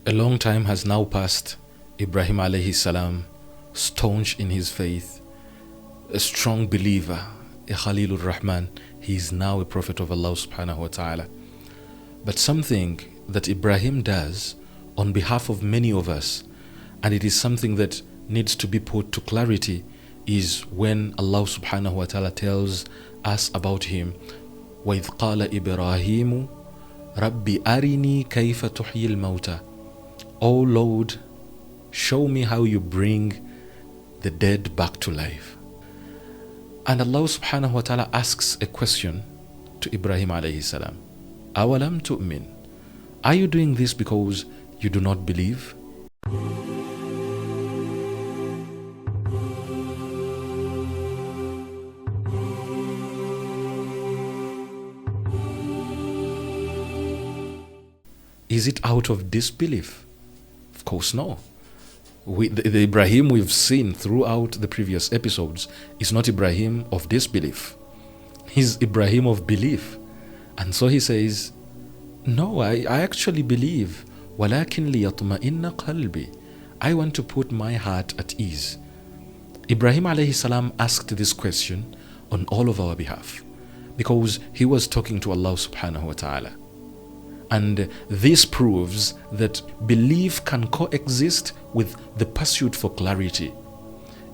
A long time has now passed. Ibrahim alayhi salam, staunch in his faith, a strong believer, a Khalilur Rahman, he is now a prophet of Allah subhanahu wa ta'ala. But something that Ibrahim does on behalf of many of us, and it is something that needs to be put to clarity, is when Allah subhanahu wa ta'ala tells us about him, وَإِذْ قَالَ إِبْرَاهِيمُ رَبِّ أَرِنِي كَيْفَ تُحْيِي الْمَوْتَى. O Lord, show me how you bring the dead back to life. And Allah subhanahu wa ta'ala asks a question to Ibrahim alayhi salam. أَوَلَمْ تُؤْمِنْ. Are you doing this because you do not believe? Is it out of disbelief? Of course no. The Ibrahim we've seen throughout the previous episodes is not Ibrahim of disbelief. He's Ibrahim of belief. And so he says, no, I actually believe. وَلَكِنْ لِيَطْمَئِنَّ قَلْبِي. I want to put my heart at ease. Ibrahim alayhi salam asked this question on all of our behalf because he was talking to Allah subhanahu wa ta'ala. And this proves that belief can coexist with the pursuit for clarity.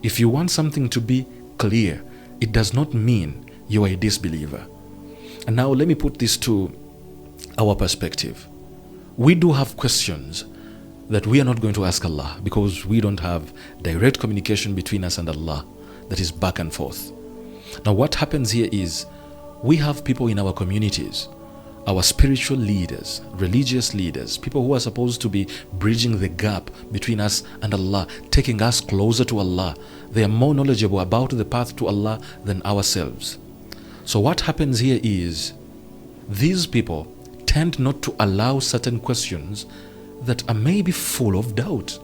If you want something to be clear, it does not mean you are a disbeliever. And now let me put this to our perspective. We do have questions that we are not going to ask Allah because we don't have direct communication between us and Allah that is back and forth. Now what happens here is we have people in our communities, our spiritual leaders, religious leaders, people who are supposed to be bridging the gap between us and Allah, taking us closer to Allah. They are more knowledgeable about the path to Allah than ourselves. So what happens here is these people tend not to allow certain questions that are maybe full of doubt.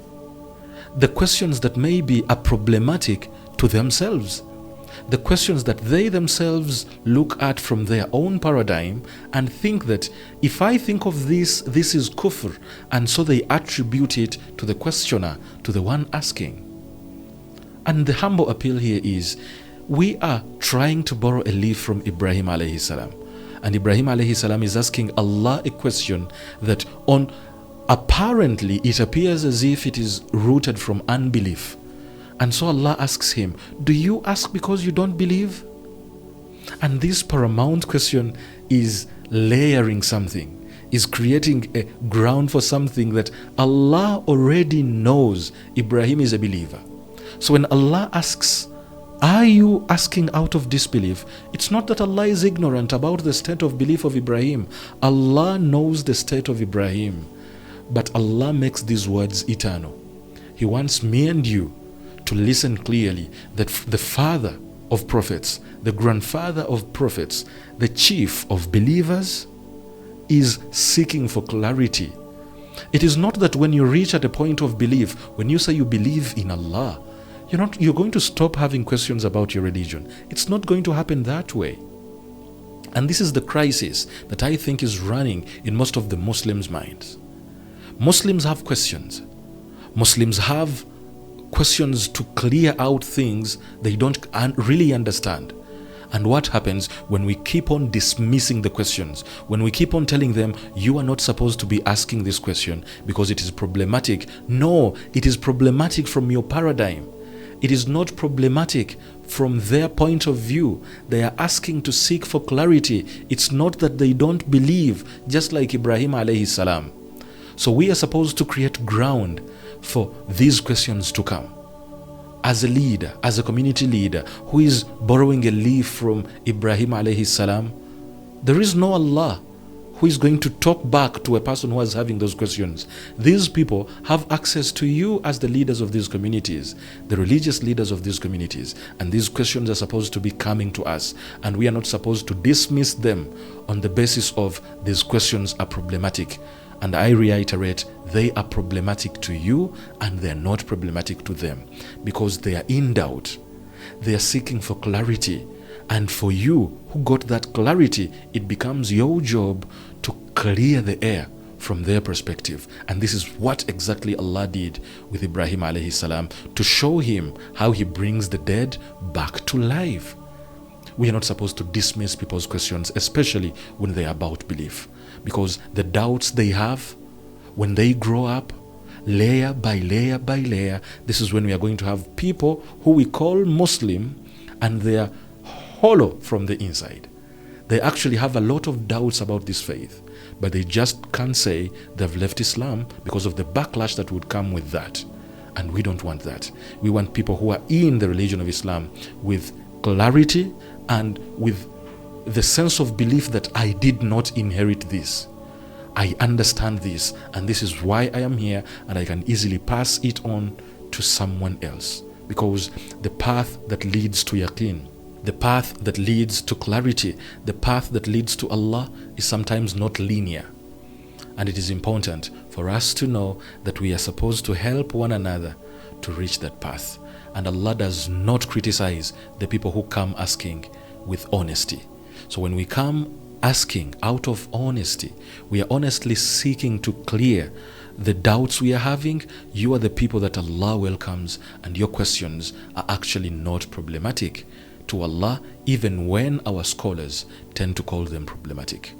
The questions that maybe are problematic to themselves. The questions that they themselves look at from their own paradigm and think that if I think of this, this is kufr, and so they attribute it to the questioner, to the one asking. And the humble appeal here is, we are trying to borrow a leaf from Ibrahim alayhi salam. And Ibrahim alayhi salam is asking Allah a question that apparently it appears as if it is rooted from unbelief. And so Allah asks him, do you ask because you don't believe? And this paramount question is layering something, is creating a ground for something that Allah already knows Ibrahim is a believer. So when Allah asks, are you asking out of disbelief? It's not that Allah is ignorant about the state of belief of Ibrahim. Allah knows the state of Ibrahim. But Allah makes these words eternal. He wants me and you to listen clearly that the father of prophets, the grandfather of prophets, the chief of believers is seeking for clarity. It is not that when you reach at a point of belief, when you say you believe in Allah, you're going to stop having questions about your religion. It's not going to happen that way. And this is the crisis that I think is running in most of the Muslims' minds. Muslims have questions. Muslims have questions to clear out things they don't really understand. And what happens when we keep on dismissing the questions, when we keep on telling them, you are not supposed to be asking this question because it is problematic. No, it is problematic from your paradigm. It is not problematic from their point of view. They are asking to seek for clarity. It's not that they don't believe, just like Ibrahim alayhi salam. So we are supposed to create ground for these questions to come. As a leader, as a community leader who is borrowing a leaf from Ibrahim alayhi salam, there is no Allah who is going to talk back to a person who is having those questions. These people have access to you as the leaders of these communities, the religious leaders of these communities, and these questions are supposed to be coming to us, and we are not supposed to dismiss them on the basis of these questions are problematic. And I reiterate, they are problematic to you and they are not problematic to them because they are in doubt. They are seeking for clarity. And for you who got that clarity, it becomes your job to clear the air from their perspective. And this is what exactly Allah did with Ibrahim alayhi salam, to show him how he brings the dead back to life. We are not supposed to dismiss people's questions, especially when they are about belief, because the doubts they have, when they grow up, layer by layer by layer, this is when we are going to have people who we call Muslim, and they are hollow from the inside. They actually have a lot of doubts about this faith, but they just can't say they've left Islam because of the backlash that would come with that. And we don't want that. We want people who are in the religion of Islam with clarity and with the sense of belief that I did not inherit this. I understand this, and this is why I am here, and I can easily pass it on to someone else. Because the path that leads to yaqeen, the path that leads to clarity, the path that leads to Allah is sometimes not linear. And it is important for us to know that we are supposed to help one another to reach that path. And Allah does not criticize the people who come asking with honesty. So when we come asking out of honesty, we are honestly seeking to clear the doubts we are having. You are the people that Allah welcomes, and your questions are actually not problematic to Allah, even when our scholars tend to call them problematic.